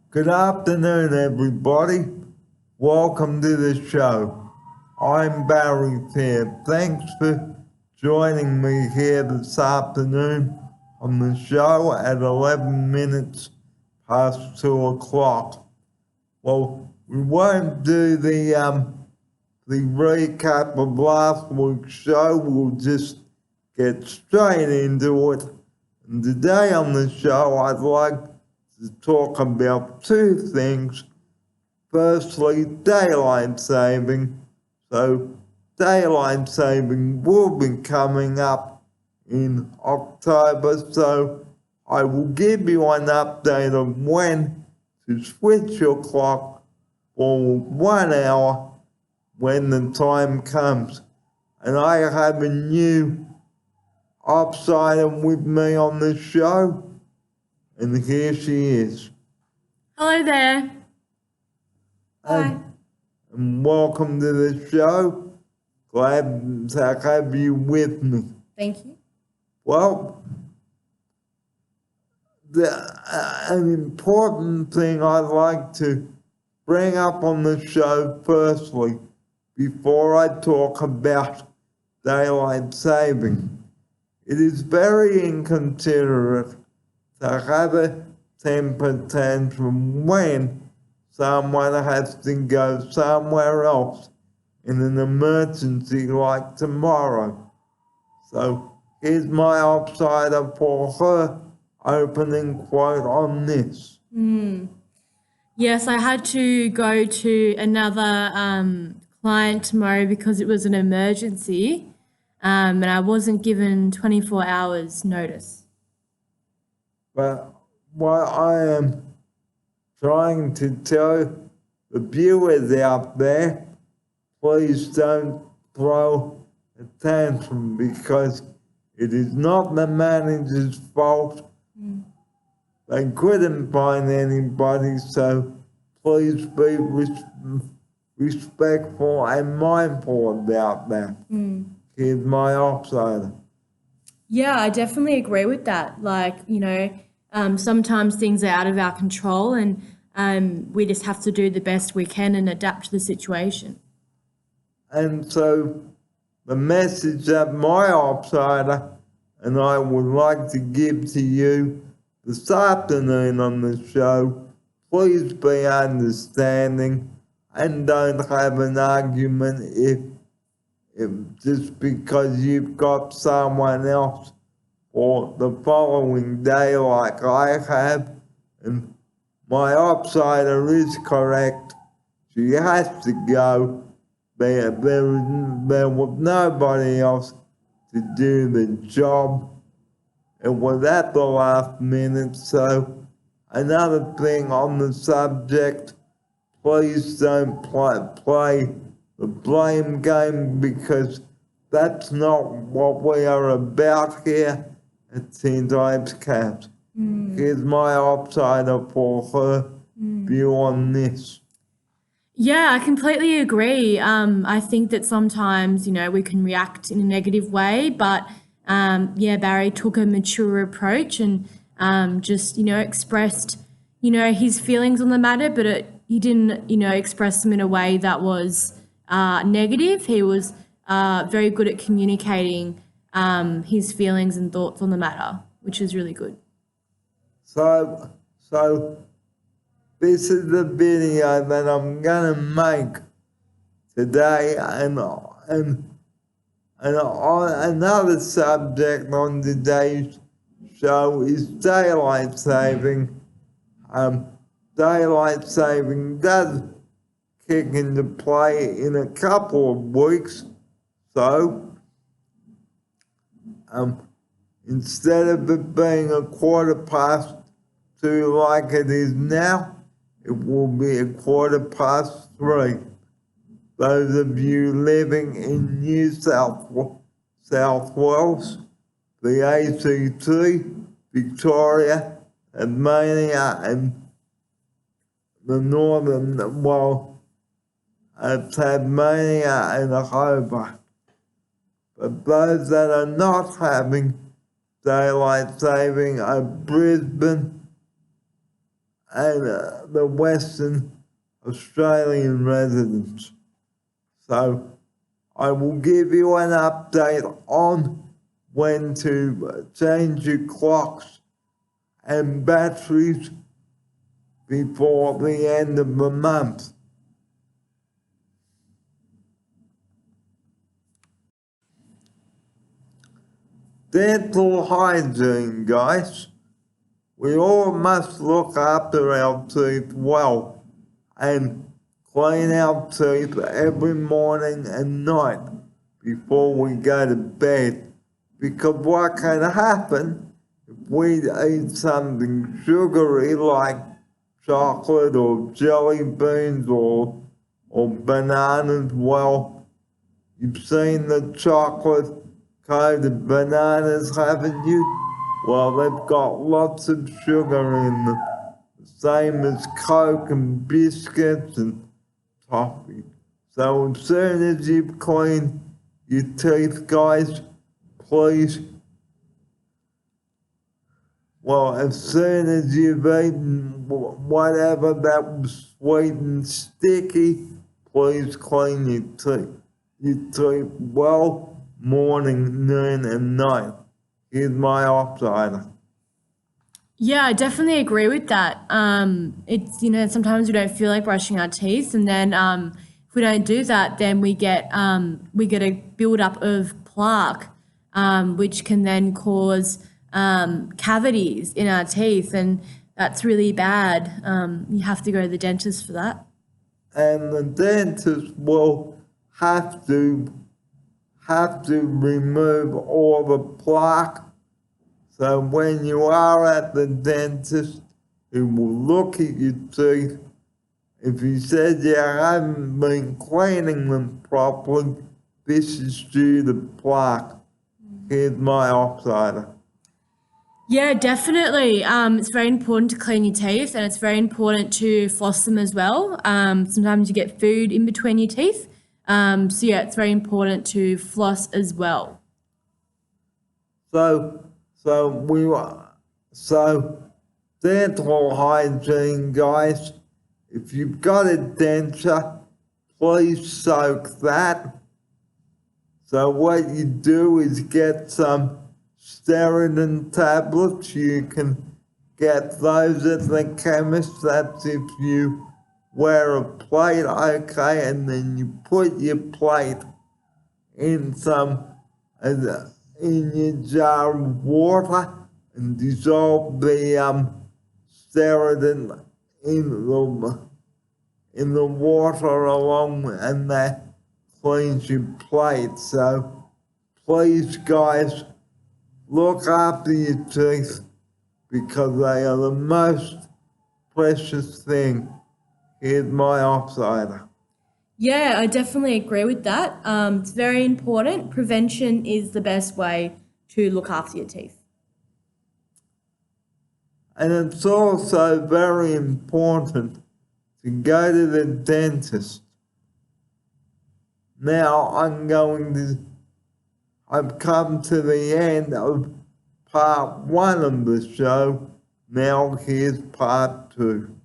Good afternoon, everybody. Welcome to the show. I'm Barry here. Thanks for joining me here this afternoon on the show at 11 minutes past 2 o'clock. Well, we won't do the recap of last week's show. We'll just get straight into it. And today on the show, I'd like to talk about two things. Firstly, daylight saving. So, daylight saving will be coming up in October, so I will give you an update of when to switch your clock for 1 hour when the time comes. And I have a new outsider with me on the show. And here she is. Hello there. Hi. And welcome to the show. Glad to have you with me. Thank you. Well, an important thing I'd like to bring up on the show firstly, before I talk about daylight saving. It is very inconsiderate to have a temper tantrum when someone has to go somewhere else in an emergency like tomorrow. So here's my outsider for her opening quote on this. Yes, I had to go to another client tomorrow because it was an emergency, and I wasn't given 24 hours notice. But what I am trying to tell the viewers out there, please don't throw a tantrum because it is not the manager's fault. They couldn't find anybody, so please be respectful and mindful about that. Here's my outsider. Yeah, I definitely agree with that. Sometimes things are out of our control and we just have to do the best we can and adapt to the situation. And so the message that my outsider and I would like to give to you this afternoon on the show, please be understanding and don't have an argument if just because you've got someone else for the following day like I have. And my outsider is correct. She has to go. There was nobody else to do the job. It was at the last minute. So another thing on the subject, please don't play the blame game because that's not what we are about here at St. Ives Cats. Here's my outsider for her view on this. Yeah, I completely agree. I think that sometimes, we can react in a negative way, but Barry took a mature approach and just, expressed, his feelings on the matter, but he didn't, express them in a way that was negative. He was very good at communicating his feelings and thoughts on the matter, which is really good. So this is the video that I'm gonna make today, and on another subject on today's show is daylight saving. Daylight saving does kick into play in a couple of weeks, so instead of it being 2:15 like it is now, it will be 3:15. Those of you living in New South Wales, the ACT, Victoria, Tasmania, and the northern, Tasmania and Hobart. But those that are not having daylight saving are Brisbane, the Western Australian residents. So I will give you an update on when to change your clocks and batteries before the end of the month. Dental hygiene, guys. We all must look after our teeth well and clean our teeth every morning and night before we go to bed. Because what can happen if we eat something sugary like chocolate or jelly beans or bananas? Well, you've seen the chocolate coated bananas, haven't you? Well, they've got lots of sugar in them, the same as Coke and biscuits and toffee. So as soon as you've cleaned your teeth, guys, please, well, as soon as you've eaten whatever that was sweet and sticky, please clean your teeth well, morning, noon, and night. Here's my outsider. Yeah, I definitely agree with that. It's, sometimes we don't feel like brushing our teeth, and then if we don't do that, then we get a build-up of plaque, which can then cause cavities in our teeth, and that's really bad. You have to go to the dentist for that. And the dentist will have to remove all the plaque. So when you are at the dentist, he will look at your teeth. If he says you haven't been cleaning them properly, this is due to plaque. Here's my outsider. Yeah, definitely. It's very important to clean your teeth, and it's very important to floss them as well. Sometimes you get food in between your teeth. So yeah, it's very important to floss as well. So dental hygiene, guys. If you've got a denture, please soak that. So what you do is get some Steridin tablets. You can get those at the chemist. That's if you wear a plate, okay, and then you put your plate in in your jar of water and dissolve the Steridin in the water along, and that cleans your plate. So please, guys, look after your teeth because they are the most precious thing. Here's my outsider. Yeah, I definitely agree with that. It's very important. Prevention is the best way to look after your teeth. And it's also very important to go to the dentist. Now I've come to the end of part 1 of the show. Now here's part 2.